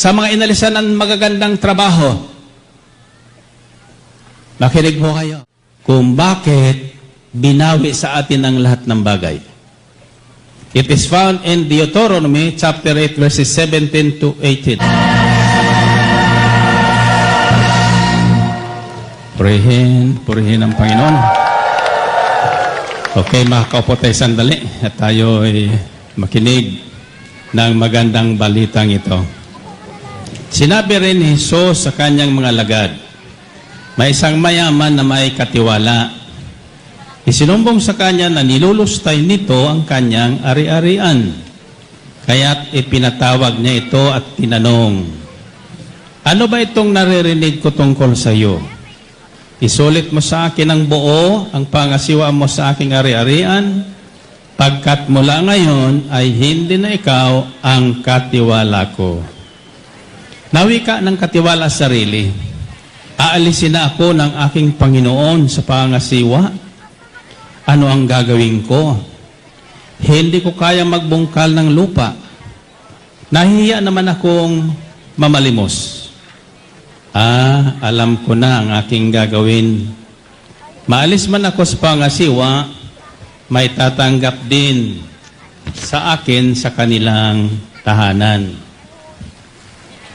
Sa mga inalisan ng magagandang trabaho, makinig po kayo kung bakit binawi sa atin ang lahat ng bagay. It is found in Deuteronomy chapter 8 verses 17 to 18. Purihin ang Panginoon. Okay, makakaupo tayo sandali at tayo ay makinig ng magandang balitang ito. Sinabi rin ni Jesus sa kanyang mga lagad, may isang mayaman na may katiwala. Isinumbong sa kanya na nilulustay nito ang kanyang ari-arian. Kaya't ipinatawag niya ito at tinanong, ano ba itong naririnig ko tungkol sa iyo? Isulit mo sa akin ang buo, ang pangasiwa mo sa aking ari-arian, pagkat mula ngayon ay hindi na ikaw ang katiwala ko. Nawi ka ng katiwala sa sarili. Aalisin na ako ng aking Panginoon sa pangasiwa. Ano ang gagawin ko? Hindi ko kaya magbungkal ng lupa. Nahihiya naman akong mamalimos. Alam ko na ang aking gagawin. Maalis man ako sa pangasiwa, may tatanggap din sa akin sa kanilang tahanan.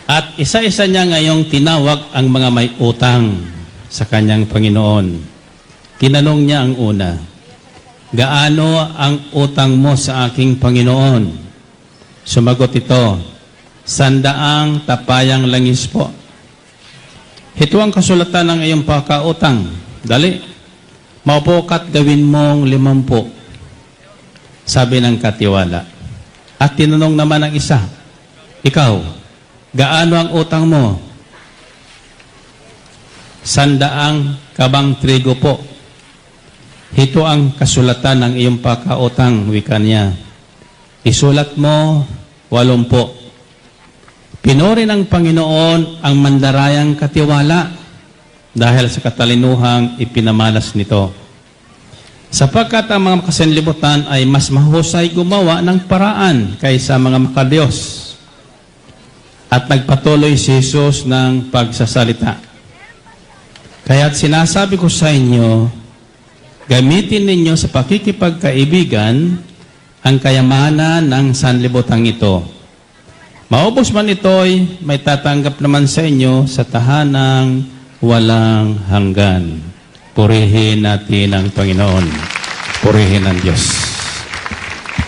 At isa-isa niya ngayong tinawag ang mga may utang sa kanyang Panginoon. Tinanong niya ang una, gaano ang utang mo sa aking Panginoon? Sumagot ito, 100 tapayang langis po. Ito ang kasulatan ng iyong pagkautang. Dali, maupo ka't gawin mong 50. Sabi ng katiwala. At tinanong naman ang isa, ikaw, gaano ang utang mo? 100 kabang trigo po. Ito ang kasulatan ng iyong pagkautang, wika niya. Isulat mo 80. Pinuri ng Panginoon ang mandarayang katiwala dahil sa katalinuhang ipinamalas nito. Sapagkat ang mga makasanlibutan ay mas mahusay gumawa ng paraan kaysa mga makadiyos. At nagpatuloy si Jesus ng pagsasalita. Kaya't sinasabi ko sa inyo, gamitin ninyo sa pakikipagkaibigan ang kayamanan ng sanlibutan ito. Maubos man ito'y may tatanggap naman sa inyo sa tahanang walang hanggan. Purihin natin ang Panginoon. Purihin ang Diyos.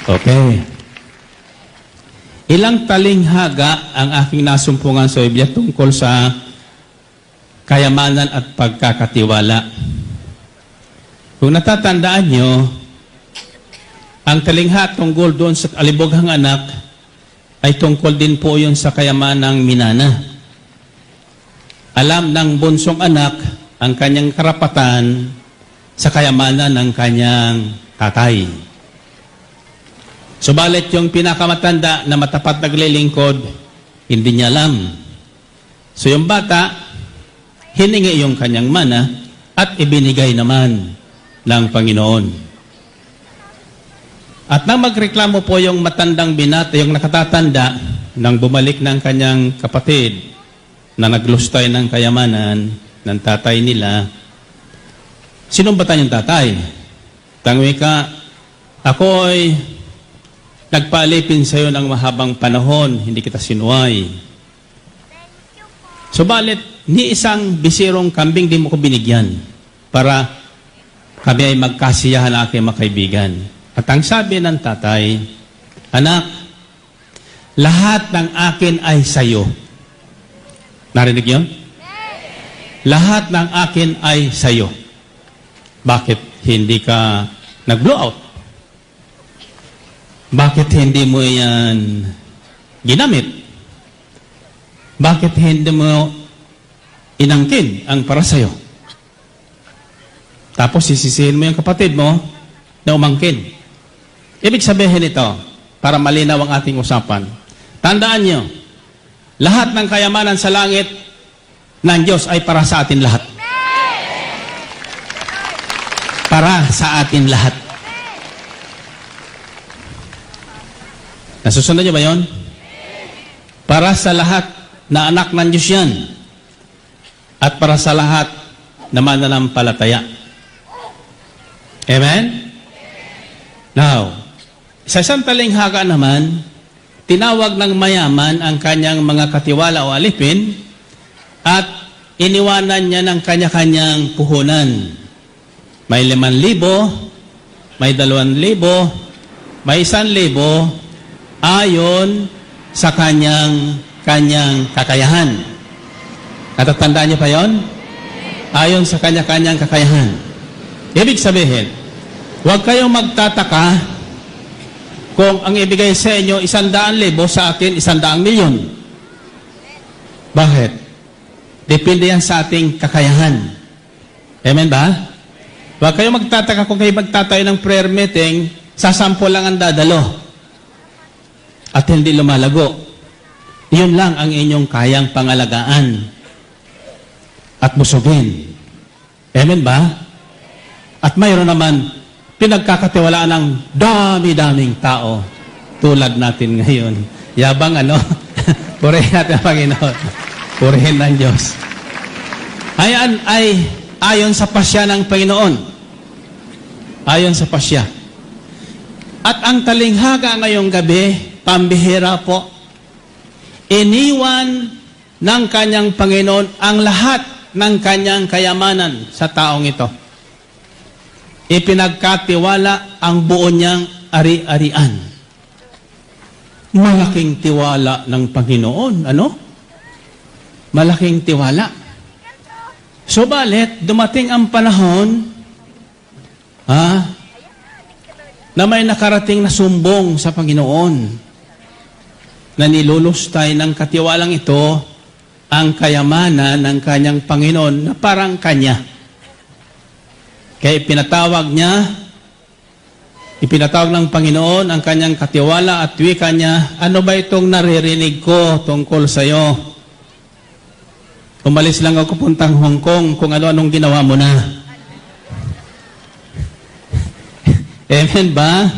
Okay. Ilang talinghaga ang aking nasumpungan sa Biblia tungkol sa kayamanan at pagkakatiwala. Kung natatandaan nyo, ang talingha tungkol doon sa alibughang anak ay tungkol din po yun sa kayamanang minana. Alam ng bunsong anak ang kanyang karapatan sa kayamanan ng kanyang tatay. Subalit yung pinakamatanda na matapat naglilingkod, hindi niya alam. So yung bata, hiningi yung kanyang mana at ibinigay naman ng Panginoon. At nang magreklamo po yung matandang binata, yung nakatatanda, nang bumalik ng kanyang kapatid na naglustay ng kayamanan ng tatay nila, sinumbatan yung tatay. Tangwi ka, ako'y nagpaalipin sa iyo ng mahabang panahon, hindi kita sinuway. Subalit, ni isang bisirong kambing di mo ko binigyan para kami ay magkasiyahan na aking mga kaibigan. At ang sabi ng tatay, anak, lahat ng akin ay sayo. Narinig yun? Lahat ng akin ay sayo. Bakit hindi ka nag-blow out? Bakit hindi mo yan ginamit? Bakit hindi mo inangkin ang para sayo? Tapos sisisihin mo yung kapatid mo na umangkin. Ibig sabihin ito, para malinaw ang ating usapan, tandaan nyo, lahat ng kayamanan sa langit ng Diyos ay para sa atin lahat. Para sa atin lahat. Nasusunod nyo ba yun? Para sa lahat na anak ng Diyos yan. At para sa lahat na mananampalataya. Amen? Now, sa isang talinghaga naman, tinawag ng mayaman ang kanyang mga katiwala o alipin at iniwanan niya ng kanya-kanyang puhunan. May 5,000, may 2,000, may 1,000 ayon sa kanyang kakayahan. Natatandaan niyo pa yon? Ayon sa kanya-kanyang kakayahan. Ibig sabihin, huwag kayong magtataka kung ang ibigay sa inyo 100,000, sa akin 100,000,000. Bakit? Depende yan sa ating kakayahan. Amen ba? Huwag kayong magtataka kung kayo magtatayo ng prayer meeting, sa 10 lang ang dadalo. At hindi lumalago. Iyon lang ang inyong kayang pangalagaan at busugin. Amen ba? At mayroon naman pinagkakatiwalaan ng dami-daming tao tulad natin ngayon. Yabang purihin natin ang Panginoon. Purihin ng Diyos. Ay ayon sa pasya ng Panginoon. Ayon sa pasya. At ang talinghaga ngayong gabi, pambihira po, iniwan ng kanyang Panginoon ang lahat ng kanyang kayamanan sa taong ito. Ipinagkatiwala ang buo niyang ari-arian. Malaking tiwala ng Panginoon. Malaking tiwala. Subalit, dumating ang panahon na may nakarating na sumbong sa Panginoon na nilulustay ng katiwalang ito ang kayamanan ng kanyang Panginoon na parang kanya. Kaya ipinatawag ng Panginoon ang kanyang katiwala at wika niya, ano ba itong naririnig ko tungkol sa iyo? Umalis lang ako puntang Hong Kong kung ano-anong ginawa mo na. Amen ba?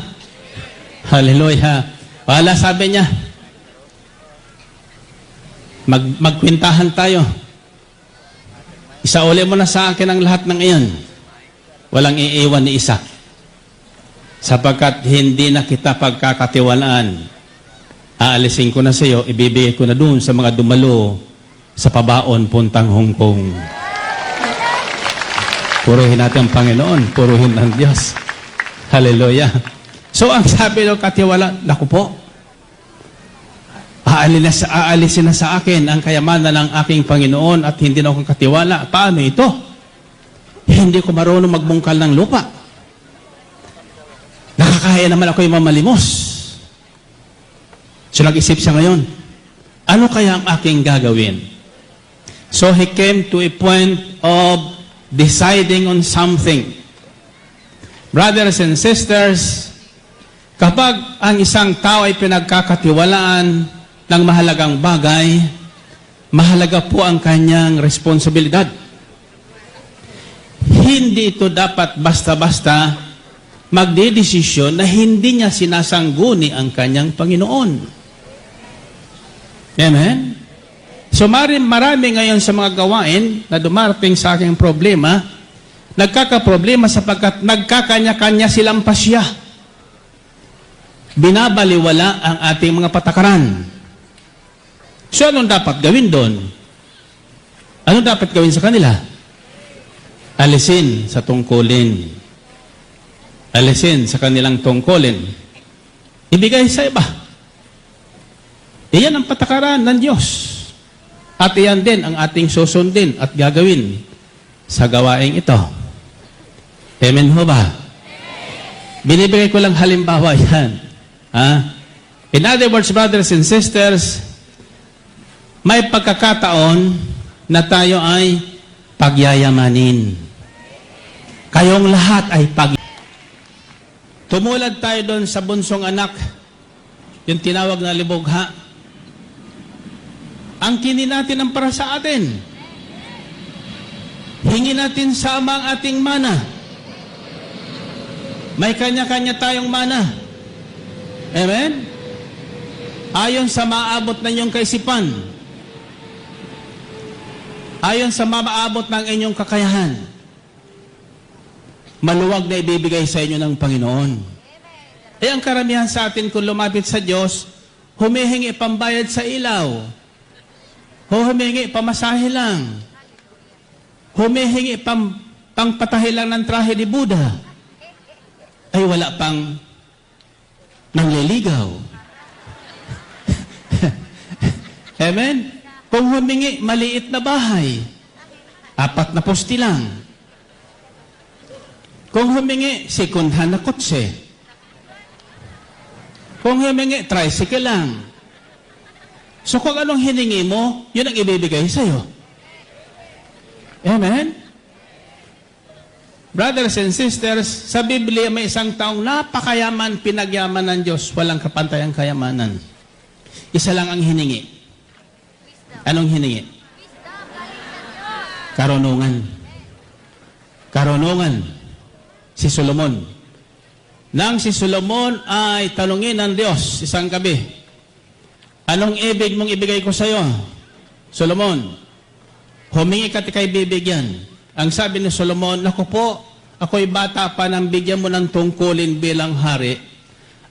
Hallelujah. Wala, sabi niya, magkwintahan tayo. Isauli mo na sa akin ang lahat ng iyon. Walang iiwan ni isa. Sapagkat hindi na kita pagkakatiwalaan. Aalisin ko na sa iyo, ibibigay ko na doon sa mga dumalo sa pabaon puntang Hong Kong. Puruhin natin ang Panginoon. Puruhin ang Diyos. Hallelujah. So, ang sabi ng katiwala, naku po, aalisin na sa akin ang kayamanan ng aking Panginoon at hindi na akong katiwala. Paano ito? Hindi ko marunong magbungkal ng lupa. Nakakaya naman ako yung mamalimos. So, nag-isip siya ngayon, ano kaya ang aking gagawin? So, he came to a point of deciding on something. Brothers and sisters, kapag ang isang tao ay pinagkakatiwalaan ng mahalagang bagay, mahalaga po ang kanyang responsibilidad. Hindi ito dapat basta-basta magdedesisyon na hindi niya sinasangguni ang kanyang Panginoon. Amen? So marami ngayon sa mga gawain na dumarating sa aking problema, nagkakaproblema sapagkat nagkakanya-kanya silang pasya. Binabaliwala ang ating mga patakaran. So anong dapat gawin doon? Anong dapat gawin sa kanila? Alisin sa tungkulin. Alisin sa kanilang tungkulin. Ibigay sa iba. Iyan ang patakaran ng Diyos. At iyan din ang ating susundin at gagawin sa gawaing ito. Amen ho ba? Binibigay ko lang halimbawa yan. In other words, brothers and sisters, may pagkakataon na tayo ay pagyayamanin. Kayong lahat ay Tumulad tayo doon sa bunsong anak, yung tinawag na libogha. Ang kinin natin ang para sa atin. Hingi natin sa Ama ang ating mana. May kanya-kanya tayong mana. Amen? Ayon sa maabot na iyong kaisipan. Ayon sa mamaabot ng inyong kakayahan, maluwag na ibibigay sa inyo ng Panginoon. Ang karamihan sa atin kung lumapit sa Diyos, humihingi pambayad sa ilaw. Humihingi pamasahe lang. Humihingi pangpatahi lang ng trahe ni Buddha. Ay wala pang nangliligaw. Amen? Kung humingi, maliit na bahay. 4 na posti lang. Kung humingi, sekundhan na kotse. Kung humingi, tricycle lang. So kung anong hiningi mo, yun ang ibibigay sa'yo. Amen? Brothers and sisters, sa Biblia may isang taong napakayaman, pinagyaman ng Diyos, walang kapantayang kayamanan. Isa lang ang hiningi. Anong hiningi? Karunungan. Karunungan. Si Solomon. Nang si Solomon ay tanungin ng Diyos isang gabi, anong ibig mong ibigay ko sa iyo, Solomon? Humingi ka kay bibigyan. Ang sabi ni Solomon, naku po, ako'y bata pa nang bigyan mo ng tungkulin bilang hari.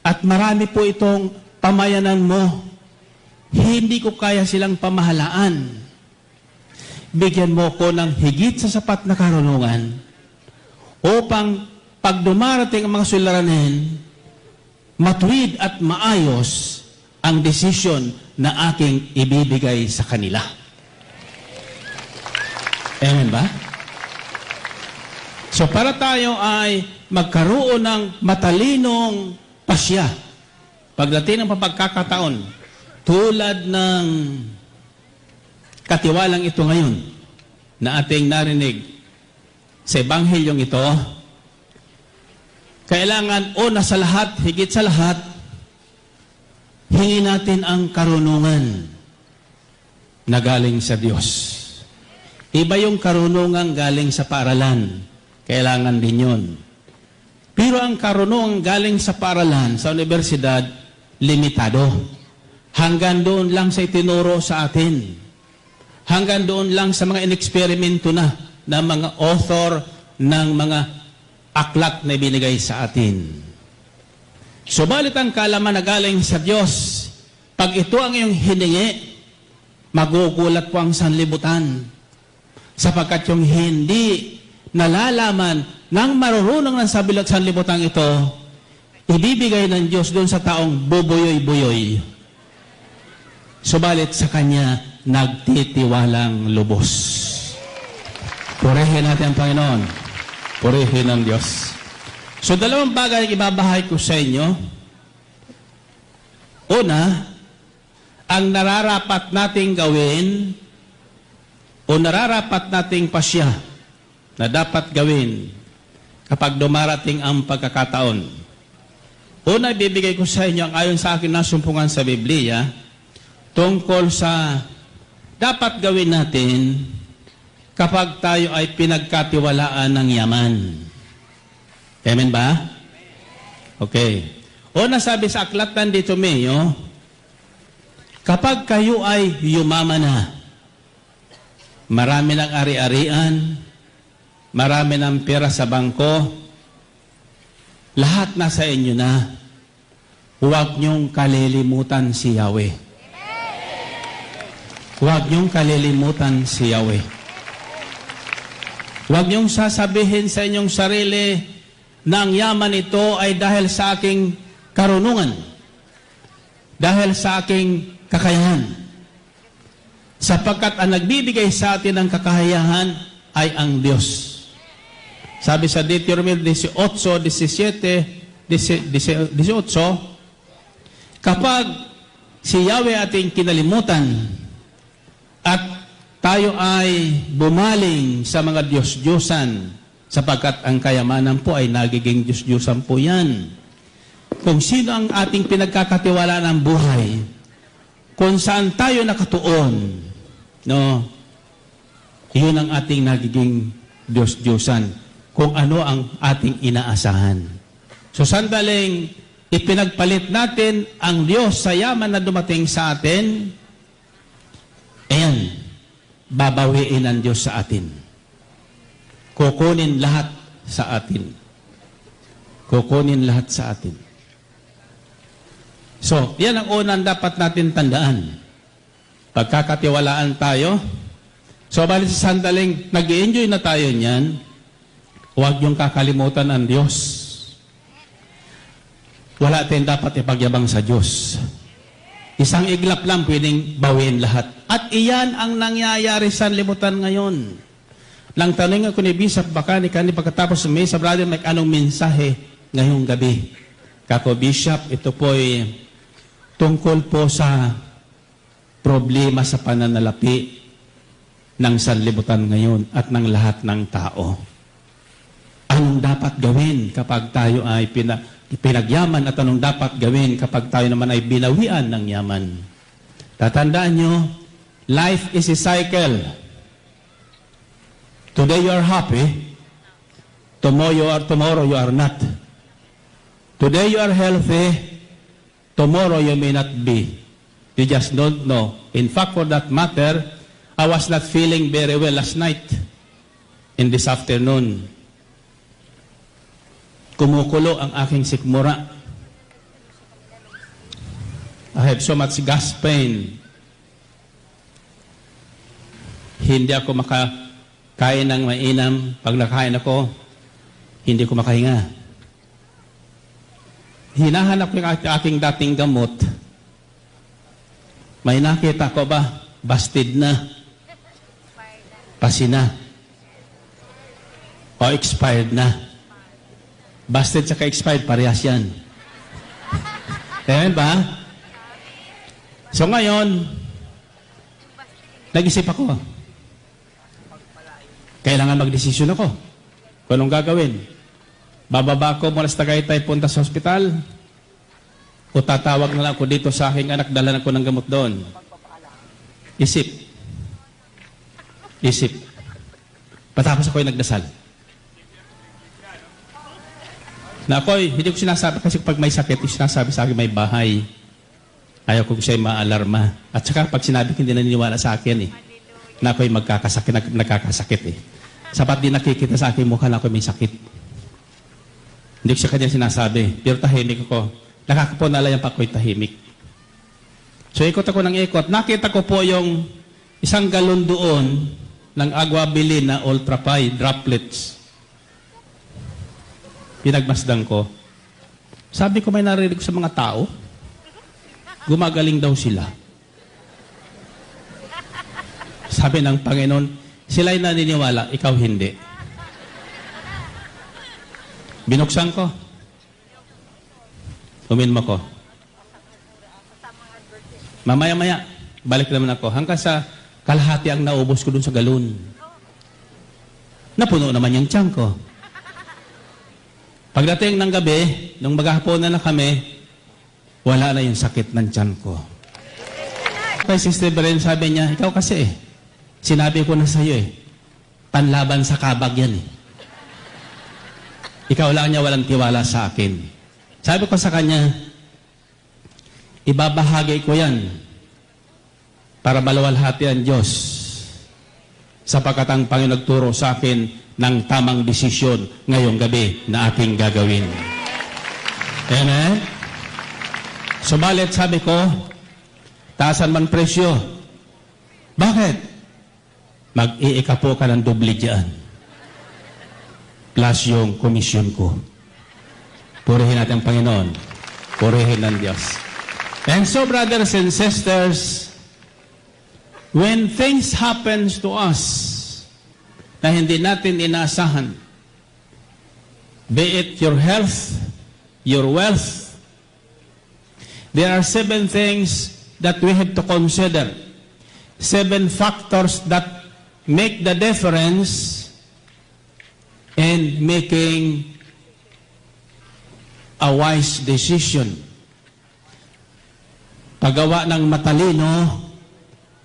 At marami po itong pamayanan mo. Hindi ko kaya silang pamahalaan. Bigyan mo ko ng higit sa sapat na karunungan upang pag dumarating ang mga suliranin, matuwid at maayos ang desisyon na aking ibibigay sa kanila. Amen ba? So para tayo ay magkaroon ng matalinong pasya pagdating ng pagkakataon, tulad ng katiwalang ito ngayon na ating narinig sa Ebanghelyong ito, kailangan una sa lahat, higit sa lahat, hingin natin ang karunungan na galing sa Diyos. Iba yung karunungan galing sa paaralan. Kailangan din yun. Pero ang karunungan galing sa paaralan, sa universidad, limitado. Hanggang doon lang sa itinuro sa atin. Hanggang doon lang sa mga ineksperimento na mga author ng mga aklat na ibinigay sa atin. Subalit ang kaalaman na galing sa Diyos, pag ito ang iyong hiningi, magugulat po ang sanlibutan. Sapagkat yung hindi nalalaman ng marurunong ng sanlibutan ito, ibibigay ng Diyos doon sa taong bubuyoy-buyoy. Subalit sa Kanya, nagtitiwalang lubos. Purihin natin ang Panginoon. Purihin ang Diyos. So, 2 bagay ang ibabahay ko sa inyo. Una, ang nararapat nating gawin o nararapat nating pasya na dapat gawin kapag dumarating ang pagkakataon. Una, ibibigay ko sa inyo ang ayon sa akin na sumpungan sa Biblia tungkol sa dapat gawin natin kapag tayo ay pinagkatiwalaan ng yaman. Amen ba? Okay. Una, sabi sa aklat ng Deuteronomio, kapag kayo ay yumaman na, marami ng ari-arian, marami ng pera sa bangko, lahat nasa inyo na, huwag niyong kalilimutan si Yahweh. Huwag niyong kalilimutan si Yahweh. Huwag niyong sasabihin sa inyong sarili na ang yaman ito ay dahil sa aking karunungan, dahil sa aking kakayahan. Sapagkat ang nagbibigay sa atin ng kakayahan ay ang Diyos. Sabi sa Deuteronomio 18, kapag si Yahweh ating kinalimutan at tayo ay bumaling sa mga Diyos-Diyosan, sapagkat ang kayamanan po ay nagiging Diyos-Diyosan po yan. Kung sino ang ating pinagkakatiwala ng buhay, kung saan tayo nakatuon, no, yun ang ating nagiging Diyos-Diyosan. Kung ano ang ating inaasahan. So sandaling ipinagpalit natin ang Diyos sa yaman na dumating sa atin, ayan, babawiin ng Diyos sa atin. Kukunin lahat sa atin. Kukunin lahat sa atin. So, yan ang unang dapat natin tandaan. Pagkakatiwalaan tayo. So, bali sa sandaling nag-i-enjoy na tayo niyan, huwag yung kakalimutan ang Diyos. Wala tayong dapat ipagyabang sa Diyos. Isang iglap lang pwedeng bawiin lahat. At iyan ang nangyayari sa limutan ngayon. Lang tanong ako ni Bishop baka ni pagkatapos may sa brother may anong mensahe ngayong gabi. Kako Bishop, ito po ay tungkol po sa problema sa pananalapi ng sanlibutan ngayon at ng lahat ng tao. Anong dapat gawin kapag tayo ay pinagyaman at anong dapat gawin kapag tayo naman ay binawian ng yaman? Tatandaan nyo, life is a cycle. Today you are happy, tomorrow you are not. Today you are healthy, tomorrow you may not be. You just don't know. In fact, for that matter, I was not feeling very well last night. In this afternoon, kumukulo ang aking sikmura. I have so much gas pain. Hindi ako makakain ng mainam. Pag nakain ako, hindi ko makahinga. Hinahanap ko yung aking dating gamot. May nakita ko ba? Busted na. Pasina. O expired na. Busted saka expired, parehas yan. Kaya ba? So ngayon, nag-isip ako. Kailangan magdesisyon ako. Kung anong gagawin. Bababa ko mula sa Tagaytay, punta sa hospital. O tatawag na lang ako dito sa aking anak, dala ko ng gamot doon. Isip. Isip. Patapos ako'y nagdasal. Na ako'y, hindi ko sinasabi, kasi pag may sakit, sinasabi sa akin may bahay. Ayaw ko siya'y maalarma. At saka pag sinabi ko, hindi naniniwala sa akin eh. Na ako'y nagkakasakit eh. Sapat din nakikita sa akin mukha na ako'y may sakit. Hindi ko siya kanya sinasabi. Pero tahimik ako. Nakakapunalayan pa ako'y tahimik. So ikot ako ng ikot. Nakita ko po yung isang galon doon ng Aguabilin na ultra-pie droplets. Pinagmasdan ko. Sabi ko may narinig ko sa mga tao. Gumagaling daw sila. Sabi ng Panginoon, sila'y naniniwala, ikaw hindi. Binuksan ko. Uminom ako. Mamaya-maya, balik naman ako. Hanggang sa kalahati ang naubos ko dun sa galon. Napuno naman yung tiyan ko. Pagdating ng gabi, nung maghapon na kami, wala na yung sakit ng tiyan ko. Kay Sister Belen, sabi niya, ikaw kasi sinabi ko na sa'yo panlaban sa kabag yan Ikaw lang niya walang tiwala sa akin. Sabi ko sa kanya, ibabahagi ko yan para maluwalhati ang Diyos sapagkat ang Panginoon nagturo sa akin ng tamang desisyon ngayong gabi na aking gagawin. Amen? Subalit sabi ko, taasan man presyo. Bakit? Mag-iikapo ka ng doble dyan. Plus yung komisyon ko. Purihin natin ang Panginoon. Purihin ng Diyos. And so, brothers and sisters, when things happens to us na hindi natin inaasahan, be it your health, your wealth, there are 7 things that we have to consider. 7 factors that make the difference in making a wise decision. Paggawa ng matalino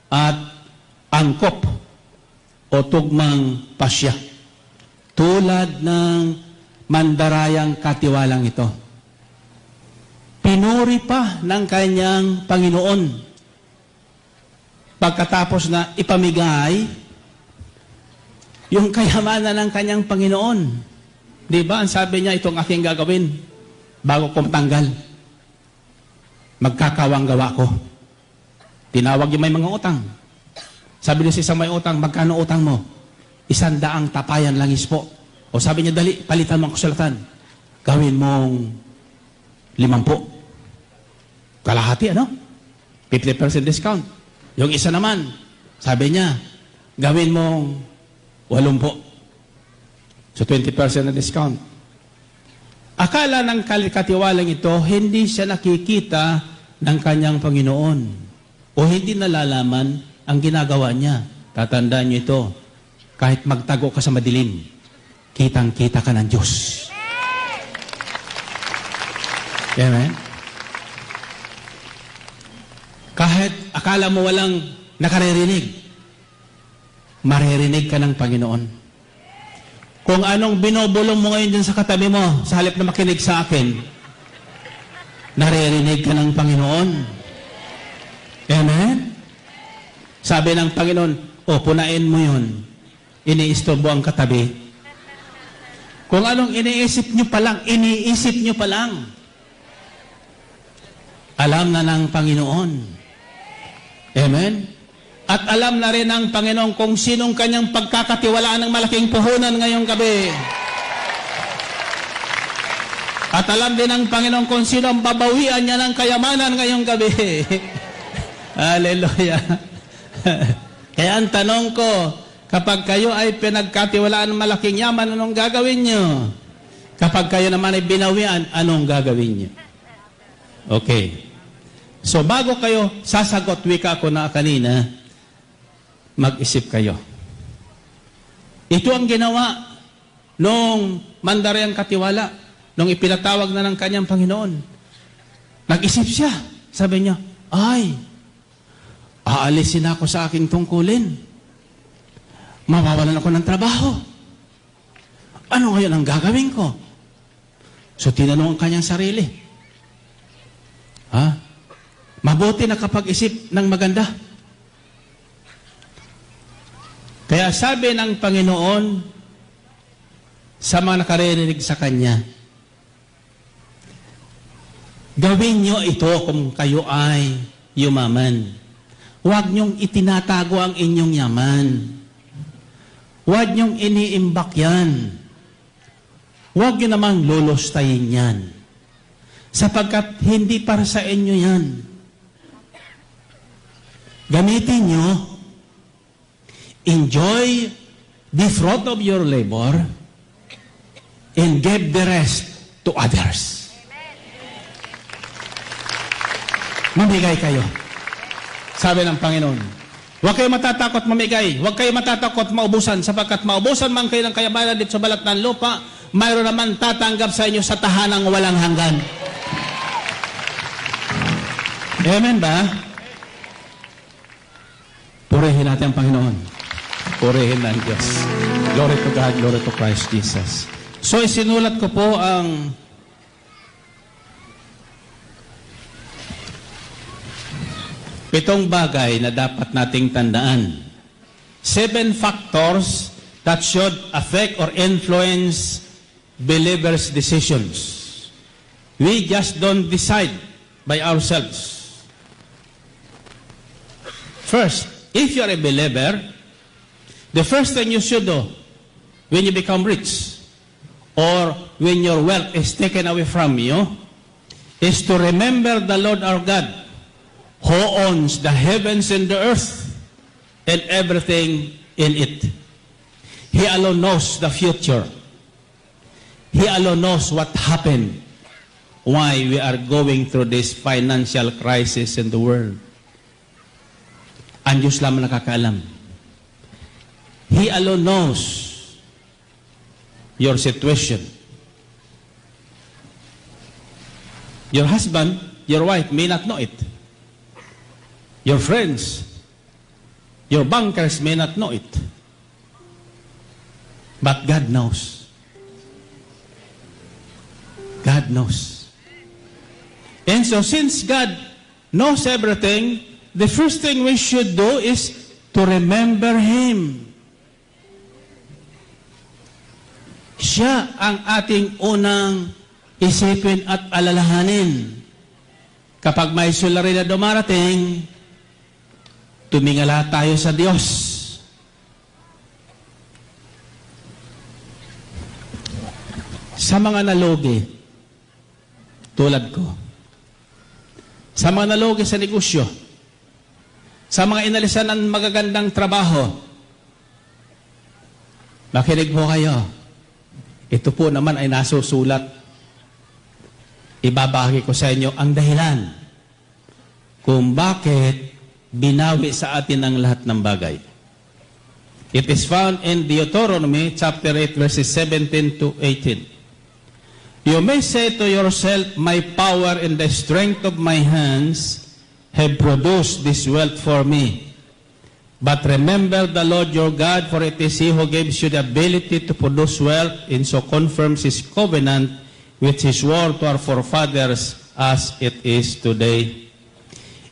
at angkop o tugmang pasya. Tulad ng mandarayang katiwalang ito. Pinuri pa ng kanyang Panginoon. pagkatapos na ipamigay yung kayamanan ng kanyang Panginoon. Di ba? Ang sabi niya, itong aking gagawin bago kong tanggal. Magkakawang gawa ko. Tinawag yung may mga utang. Sabi niya sa isang may utang, magkano utang mo? 100 tapayan langis po. O sabi niya, dali, palitan mo ang kasulatan. Gawin mong 50. Kalahati, ano? 50% discount. Yung isa naman, sabi niya, gawin mong 80. So 20% na discount. Akala ng katiwalang ito, hindi siya nakikita ng kanyang Panginoon. O hindi nalalaman ang ginagawa niya. Tatandaan niyo ito, kahit magtago ka sa madilim, kitang-kita ka ng Diyos. Amen? Kahit akala mo walang nakaririnig, maririnig ka ng Panginoon. Kung anong binubulong mo ngayon dyan sa katabi mo, sa halip na makinig sa akin, naririnig ka ng Panginoon. Amen? Sabi ng Panginoon, punain mo yun. Iniistorbo ang katabi. Kung anong iniisip nyo pa lang, iniisip nyo pa lang. Alam na ng Panginoon. Amen? At alam na rin ng Panginoon kung sinong kanyang pagkakatiwalaan ng malaking puhunan ngayong gabi. At alam din ng Panginoon kung sino ang babawian niya ng kayamanan ngayong gabi. Hallelujah. Kaya ang tanong ko, kapag kayo ay pinagkatiwalaan ng malaking yaman, anong gagawin nyo? Kapag kayo naman ay binawian, anong gagawin nyo? Okay. So bago kayo sasagot, wika ko na kanina, mag-isip kayo. Ito ang ginawa nung mandarayang katiwala, nung ipinatawag na ng kanyang Panginoon. Nag-isip siya. Sabi niya, aalisin ako sa aking tungkulin. Mawawalan ako ng trabaho. Ano ngayon ang gagawin ko? So tinanong ang kanyang sarili. Mabuti na kapag-isip ng maganda. Kaya sabi ng Panginoon sa mga nakaririnig sa Kanya, gawin nyo ito kung kayo ay yumaman. Huwag nyong itinatago ang inyong yaman. Huwag nyong iniimbak yan. Huwag nyo namang lulustayin yan. Sapagkat hindi para sa inyo yan. Gamitin nyo, enjoy the fruit of your labor and give the rest to others. Mamigay kayo. Sabi ng Panginoon, huwag kayo matatakot mamigay, huwag kayo matatakot maubusan, sapagkat maubusan man kayo ng kayamanan dito sa balat ng lupa, mayroon naman tatanggap sa inyo sa tahanang walang hanggan. Amen ba? Purihin natin ang Panginoon. Purihin ng Diyos. Glory to God, glory to Christ Jesus. So, isinulat ko po ang pitong bagay na dapat nating tandaan. 7 factors that should affect or influence believers' decisions. We just don't decide by ourselves. First, if you are a believer, the first thing you should do when you become rich or when your wealth is taken away from you is to remember the Lord our God who owns the heavens and the earth and everything in it. He alone knows the future. He alone knows what happened, why we are going through this financial crisis in the world. Ang Diyos lamang nakakaalam. He alone knows your situation. Your husband, your wife may not know it. Your friends, your bankers may not know it. But God knows. God knows. And so since God knows everything, the first thing we should do is to remember Him. Siya ang ating unang isipin at alalahanin. Kapag may suliranin na dumarating, tumingala tayo sa Diyos. Sa mga nalugi, tulad ko, sa mga nalugi sa negosyo, sa mga inalisan ng magagandang trabaho, makinig po kayo. Ito po naman ay nasusulat. Ibabahagi ko sa inyo ang dahilan kung bakit binawi sa atin ang lahat ng bagay. It is found in Deuteronomy chapter 8 verses 17 to 18. You may say to yourself, my power and the strength of my hands have produced this wealth for me. But remember the Lord your God, for it is He who gives you the ability to produce wealth, and so confirms His covenant, which He swore to our forefathers, as it is today.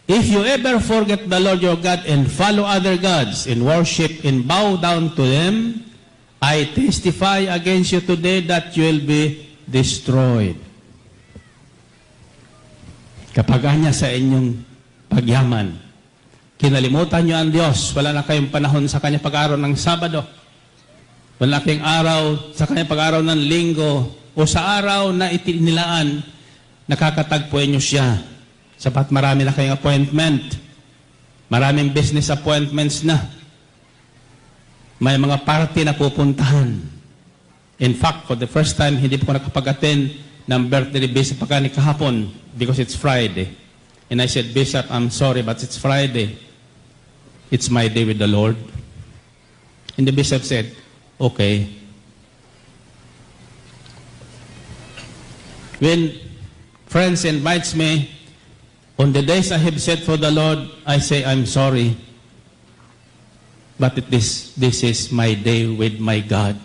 If you ever forget the Lord your God and follow other gods and worship and bow down to them, I testify against you today that you will be destroyed. Kapag anya sa inyong pagyaman, kinalimutan nyo ang Diyos, wala na kayong panahon sa Kanya pag-araw ng Sabado, wala kayong araw sa Kanya pag-araw ng Linggo, o sa araw na itinilaan, nakakatagpuan nyo siya. Sapat marami na kayong appointment, maraming business appointments na, may mga party na pupuntahan. In fact, for the first time, hindi po ko nakapag-attend ng birthday Bishop Pagani kahapon because it's Friday. And I said, Bishop, I'm sorry, but it's Friday. It's my day with the Lord. And the Bishop said, okay. When friends invites me, on the days I have set for the Lord, I say, I'm sorry. But this is my day with my God.